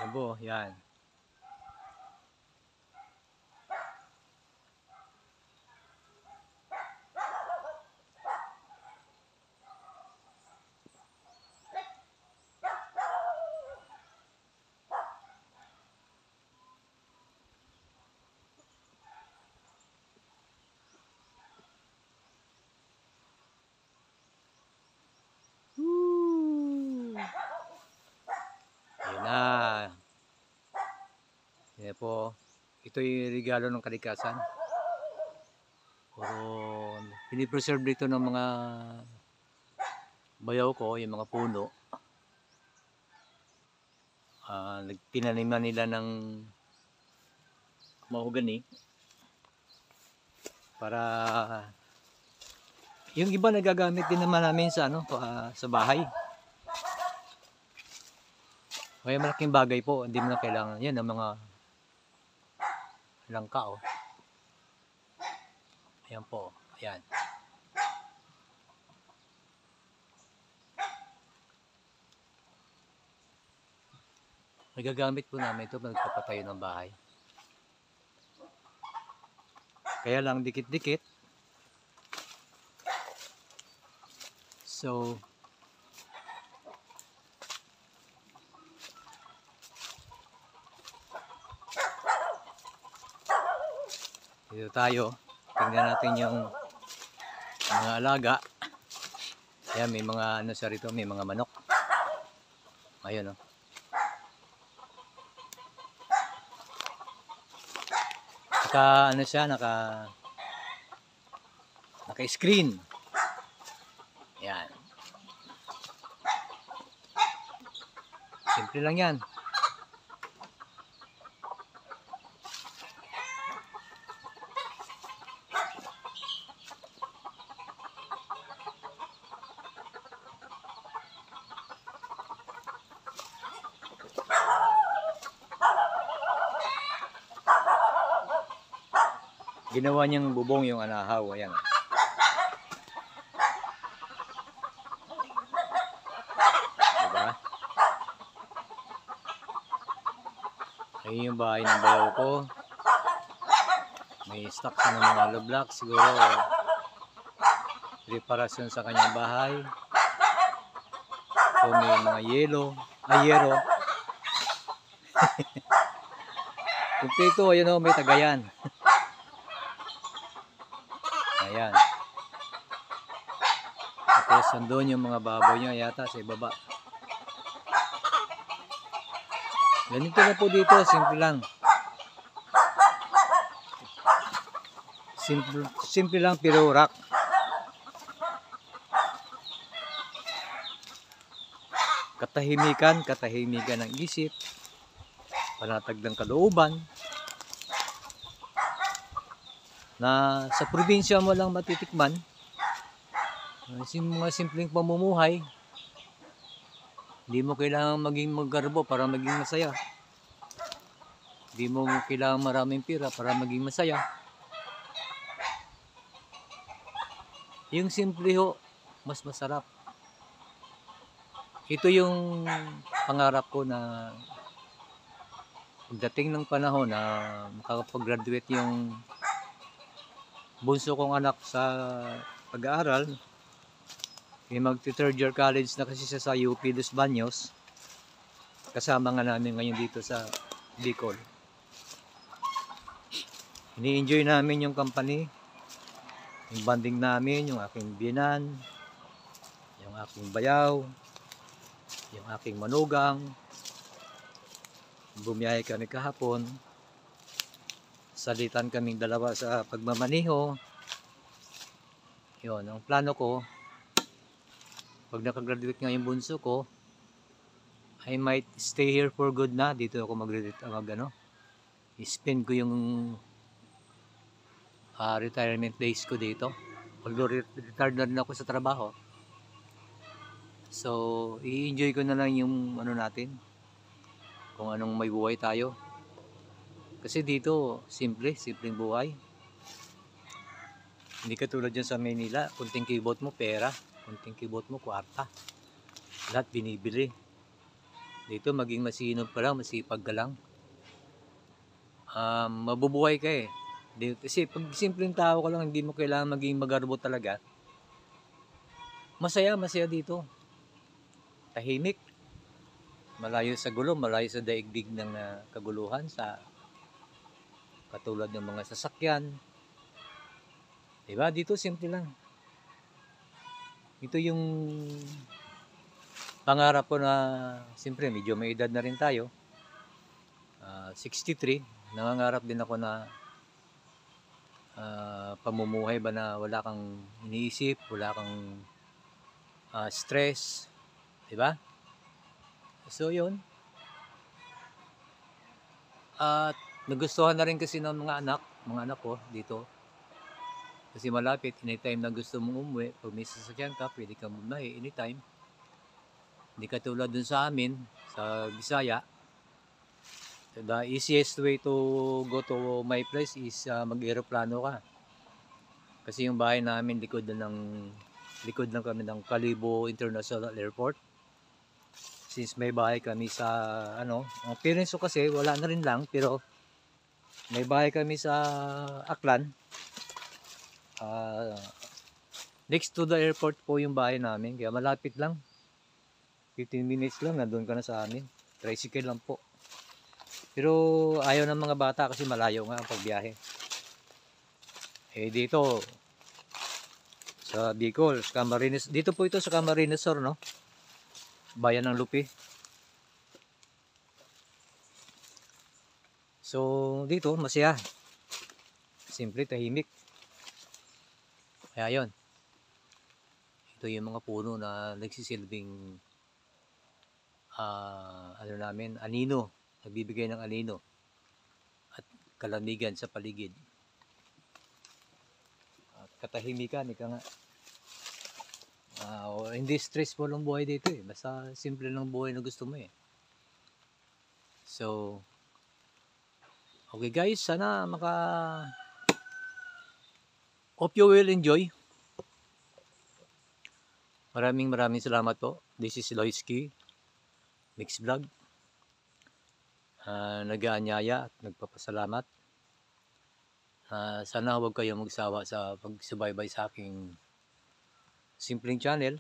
Labo, yan. Yan na. Yan po. Ito yung regalo ng kalikasan. Puro pinipreserve dito ng mga bayaw ko, yung mga puno. Pinaniman nila ng mahogany para yung iba nagagamit din naman namin sa sa bahay. Kaya malaking bagay po, hindi mo na kailangan yan ng mga langka, oh. Ayan po, ayan. Nagagamit po namin ito pag nagpapatayo ng bahay. Kaya lang dikit-dikit. So, dito tayo. Tingnan natin yung mga alaga. Ayan, may mga sa rito, may mga manok. Ayun, oh. Siya, naka-screen. Ayan. Simple lang yan. Ginawa niyang bubong yung anahaw. Ayan. Diba? Ayun yung bahay ng bayaw ko. May stock sa mga hollow block. Siguro reparasyon sa kanyang bahay. So may mga yero. Kumpleto. Ayun, oh, may tagayan. Ayan. Tapos andun yung mga baboy niya yata sa ibaba. Ganito na po dito, simple lang. Simple lang pero rock. Katahimikan ng isip. Panatag ng kalooban. Na sa probinsya mo lang matitikman. Mga simpleng pamumuhay. Hindi mo kailangan maging magarbo para maging masaya. Hindi mo kailangan maraming pira para maging masaya. Yung simple ho, mas masarap. Ito yung pangarap ko na pagdating ng panahon na makakapag-graduate yung bunso kong anak sa pag-aaral. Magti-third year college na kasi siya sa UP Los Baños. Kasama nga namin ngayon dito sa Bicol. Ini-enjoy namin yung company. Yung banding namin, yung aking binan, yung aking bayaw, yung aking manugang. Bumiyahe kami kahapon. Salitan kaming dalawa sa pagmamaniho. Yun, ang plano ko, pag nakagraduate nga yung bunso ko, I might stay here for good na. Dito ako spend ko yung retirement days ko dito. Although retired na rin ako sa trabaho. So, i-enjoy ko na lang yung natin. Kung anong may buhay tayo. Kasi dito, simpleng buhay. Hindi katulad dyan sa Manila, kunting keyboard mo pera, kunting keyboard mo kwarta. Lahat binibili. Dito maging masinop ka lang, masipag ka lang. Mabubuhay ka eh. Kasi pag simpleng tao ka lang, hindi mo kailangan maging magarbo talaga. Masaya dito. Tahimik. Malayo sa gulo, malayo sa daigdig ng kaguluhan, sa katulad ng mga sasakyan. Diba? Dito simple lang. Ito yung pangarap ko na, siyempre medyo may edad na rin tayo. 63, nangangarap din ako na pamumuhay ba na wala kang iniisip, wala kang stress, di ba? So yun. At nagustuhan na rin kasi ng mga anak ko dito. Kasi malapit, anytime na gusto mong umuwi, pag may sasakyan ka, pwede kang bumahe anytime. Hindi katulad dun sa amin, sa Bisaya. The easiest way to go to my place is mag-aeroplano ka. Kasi yung bahay namin likod lang kami ng Kalibo International Airport. Since may bahay kami sa ang parents ko kasi wala na rin lang, pero may bahay kami sa Aklan. Next to the airport po yung bahay namin, kaya malapit lang. 15 minutes lang, nandun ka na sa amin. Tricycle lang po. Pero ayaw ng mga bata kasi malayo nga ang pagbiyahe. Dito sa Bicol, sa Camarines, dito po ito sa Camarines Sur, no? Bayan ng Lupi. So dito masaya. Simple, tahimik. Kaya yun. Ito yung mga puno na nagsisilbing namin, anino. Nagbibigay ng anino at kalamigan sa paligid. At katahimikan, ika nga. Hindi stressful ang buhay dito eh. Basta simple lang buhay na gusto mo eh. So, okay guys, sana hope you will enjoy. Maraming salamat po. This is Loisky Mix Vlog. Nag-aanyaya at nagpapasalamat. Sana huwag kayong magsawa sa pagsubaybay sa aking simpleng channel.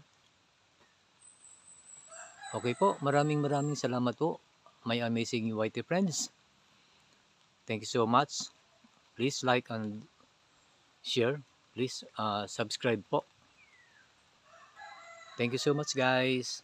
Okay po, maraming salamat po, my amazing YT friends. Thank you so much. Please like and share. Please subscribe po. Thank you so much guys.